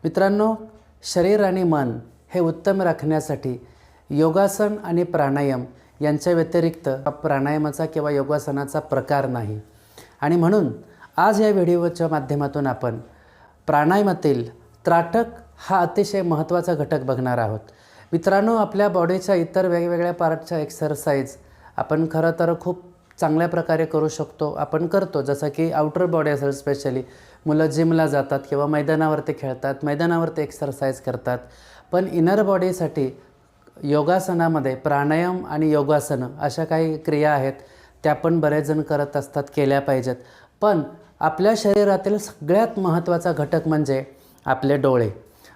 मित्रांनो, शरीर आणि मन हे उत्तम राखण्यासाठी योगासन आणि प्राणायाम यांच्या व्यतिरिक्त प्राणायामाचा किंवा योगासनाचा प्रकार नाही। आणि म्हणून आज या व्हिडिओच्या माध्यमातून आपण प्राणायामातील त्राटक हा अतिशय महत्त्वाचा घटक बघणार आहोत। मित्रांनो, आपल्या बॉडीच्या इतर वेगवेगळ्या पार्टच्या एक्सरसाइज आपण खरं तर खूप चांगल्या प्रकारे करू शकतो, आपण करतो। जसं की आउटर बॉडी असेल, स्पेशली मुलं जिमला जातात किंवा मैदानावरती खेळतात, मैदानावरती एक्सरसाइज करतात। पण इनर बॉडीसाठी योगासनामध्ये प्राणायाम आणि योगासनं अशा काही क्रिया आहेत, त्या पण बरेच जण करत असतात, केल्या पाहिजेत। पण आपल्या शरीरातील सगळ्यात महत्त्वाचा घटक म्हणजे आपले डोळे।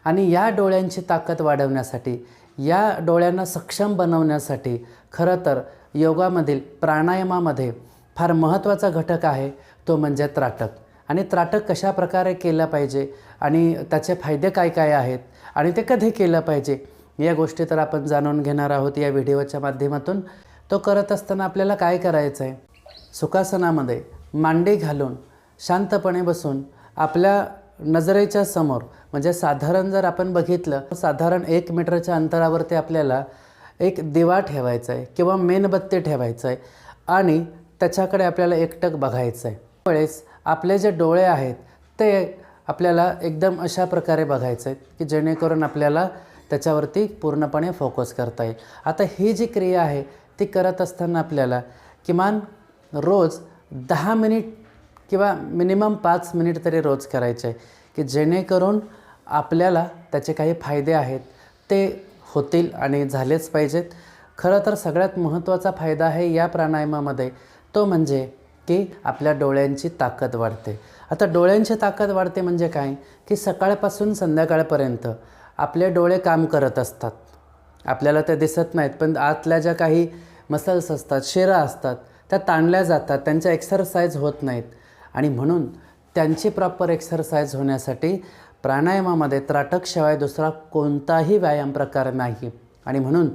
आणि या डोळ्यांची ताकद वाढवण्यासाठी, या डोळ्यांना सक्षम बनवण्यासाठी खरं तर योगामधील प्राणायामामध्ये फार महत्त्वाचा घटक आहे, तो म्हणजे त्राटक। आणि त्राटक कशा प्रकारे केलं पाहिजे आणि त्याचे फायदे काय काय आहेत आणि ते कधी केलं पाहिजे, या गोष्टी तर आपण जाणून घेणार आहोत या व्हिडिओच्या माध्यमातून। तो करत असताना आपल्याला काय करायचं आहे, सुखासनामध्ये मांडी घालून शांतपणे बसून आपल्या नजरेच्या समोर, म्हणजे साधारण जर आपण बघितलं, साधारण 1 मीटरच्या अंतरावरती आपल्याला एक दिवा ठेवायचा आहे किंवा मेणबत्ती ठेवायचं आहे आणि त्याच्याकडे आपल्याला एकटक बघायचं आहे। त्यावेळेस आपले जे डोळे आहेत ते आपल्याला एकदम अशा प्रकारे बघायचे आहेत की जेणेकरून आपल्याला त्याच्यावरती पूर्णपणे फोकस करता येईल। आता ही जी क्रिया आहे ती करत असताना आपल्याला किमान रोज 10 मिनिट किंवा मिनिमम 5 मिनिट तरी रोज करायचे आहे, की जेणेकरून आपल्याला त्याचे काही फायदे आहेत ते होतील आणि झालेच पाहिजेत। खरं तर सगळ्यात महत्त्वाचा फायदा आहे या प्राणायामामध्ये, तो म्हणजे की आपल्या डोळ्यांची ताकद वाढते। आता डोळ्यांची ताकद वाढते म्हणजे काय, की सकाळपासून संध्याकाळपर्यंत आपले डोळे काम करत असतात। आपल्याला ते दिसत नाहीत, पण आतल्या ज्या काही मसल्स असतात, शिरा असतात, त्या ताणल्या जातात, त्यांच्या एक्सरसाइज होत नाहीत। आणि म्हणून त्यांची प्रॉपर एक्सरसाइज होण्यासाठी प्राणायामामध्ये त्राटकशिवाय दुसरा कोणताही व्यायाम प्रकार नाही। आणि म्हणून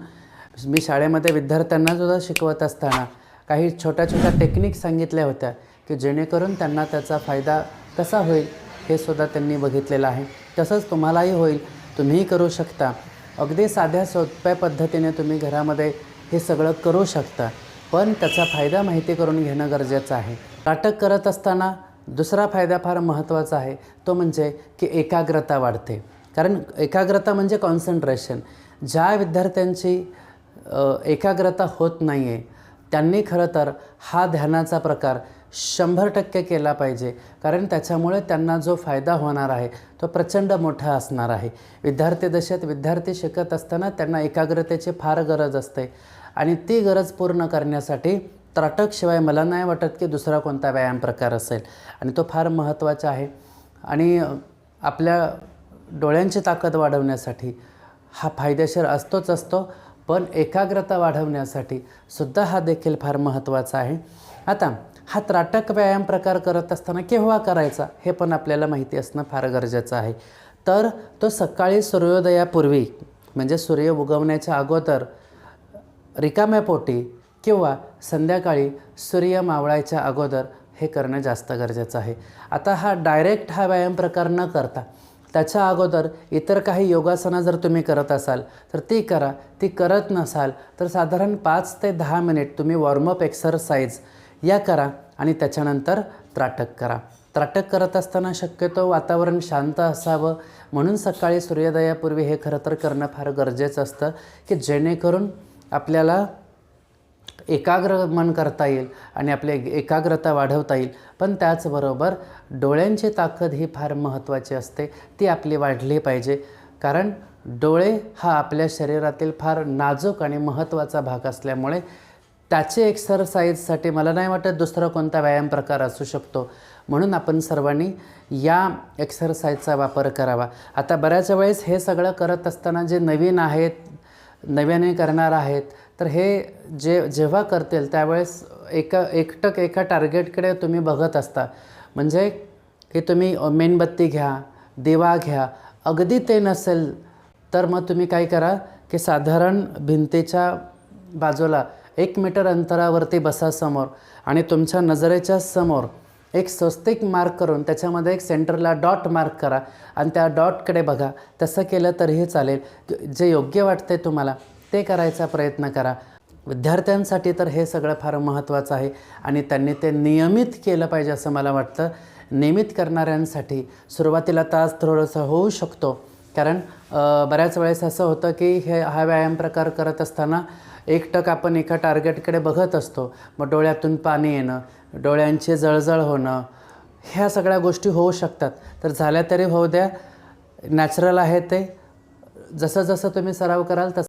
मी शाळेमध्ये विद्यार्थ्यांना सुद्धा शिकवत असताना काही छोट्या छोट्या टेक्निक सांगितल्या होत्या, की जेणेकरून त्यांना त्याचा फायदा कसा होईल हे सुद्धा त्यांनी बघितलेलं आहे। तसंच तुम्हालाही होईल, तुम्हीही करू शकता। अगदी साध्या सोप्या पद्धतीने तुम्ही घरामध्ये हे सगळं करू शकता, पण त्याचा फायदा माहिती करून घेणं गरजेचं आहे। त्राटक करत असताना दुसरा फायदा फार महत्त्वाचा आहे, तो म्हणजे की एकाग्रता वाढते। कारण एकाग्रता म्हणजे कॉन्सन्ट्रेशन। ज्या विद्यार्थ्यांची एकाग्रता होत नाही आहे त्यांनी खरं तर हा ध्यानाचा प्रकार 100% केला पाहिजे, कारण त्याच्यामुळे त्यांना जो फायदा होणार आहे तो प्रचंड मोठा असणार आहे। विद्यार्थी दशेत विद्यार्थी शिकत असताना त्यांना एकाग्रतेची फार गरज असते आणि ती गरज पूर्ण करण्यासाठी त्राटकशिवाय मला नाही वाटत की दुसरा कोणता व्यायाम प्रकार असेल, आणि तो फार महत्त्वाचा आहे। आणि आपल्या डोळ्यांची ताकद वाढवण्यासाठी हा फायदेशीर असतो, पण एकाग्रता वाढवण्यासाठी सुद्धा हा देखील फार महत्त्वाचा आहे। आता हा त्राटक व्यायाम प्रकार करत असताना केव्हा करायचा हे पण आपल्याला माहिती असणं फार गरजेचं आहे। तर तो सकाळी सूर्योदयापूर्वी, म्हणजे सूर्य उगवण्याच्या अगोदर रिकाम्या पोटी किंवा संध्याकाळी सूर्य मावळायच्या अगोदर हे करणं जास्त गरजेचं आहे। आता हा डायरेक्ट हा व्यायाम प्रकार न करता त्याच्या अगोदर इतर काही योगासनं जर तुम्ही करत असाल तर ती करा। ती करत नसाल तर साधारण 5 ते 10 मिनिट तुम्ही वॉर्मअप एक्सरसाइज या करा आणि त्याच्यानंतर त्राटक करा। त्राटक करत असताना शक्यतो वातावरण शांत असावं, म्हणून सकाळी सूर्योदयापूर्वी हे खरं तर करणं फार गरजेचं असतं, की जेणेकरून आपल्याला एकाग्र मन करता येईल आणि आपली एकाग्रता वाढवता येईल। पण त्याचबरोबर डोळ्यांची ताकद ही फार महत्त्वाची असते, ती आपली वाढली पाहिजे। कारण डोळे हा आपल्या शरीरातील फार नाजूक आणि महत्त्वाचा भाग असल्यामुळे त्याचे एक्सरसाइजसाठी मला नाही वाटत दुसरा कोणता व्यायाम प्रकार असू शकतो, म्हणून आपण सर्वांनी या एक्सरसाइजचा वापर करावा। आता बऱ्याच वेळेस हे सगळं करत असताना जे नवीन आहेत, नव्याने करणार आहेत, तर हे जेव्हा करतील त्यावेळेस एका टार्गेटकडे तुम्ही बघत असता, म्हणजे की तुम्ही मेणबत्ती घ्या, दिवा घ्या। अगदी ते नसेल तर मग तुम्ही काय करा, की साधारण भिंतीच्या बाजूला 1 मीटर अंतरावरती बसा समोर आणि तुमच्या नजरेच्या समोर एक स्वस्तिक मार्क करून त्याच्यामध्ये एक सेंटरला डॉट मार्क करा आणि त्या डॉटकडे बघा. तसं केलं तरीही चालेल. जे योग्य वाटते तुम्हाला ते करायचा प्रयत्न करा. विद्यार्थ्यांसाठी तर हे सगळं फार महत्त्वाचं आहे आणि त्यांनी ते नियमित केलं पाहिजे असं मला वाटतं. नियमित करणाऱ्यांसाठी सुरुवातीला त्रास थोडासा होऊ शकतो, कारण बऱ्याच वेळेस असं होतं की हा व्यायाम प्रकार करत असताना एकटक आपण एका टार्गेटकडे बघत असतो. मग डोळ्यातून पाणी येणं, डोळ्यांची जळजळ होणं, ह्या सगळ्या गोष्टी होऊ शकतात. तर झाल्या तरी होऊ द्या, नॅचरल आहे ते. जसं जसं तुम्ही सराव कराल तसं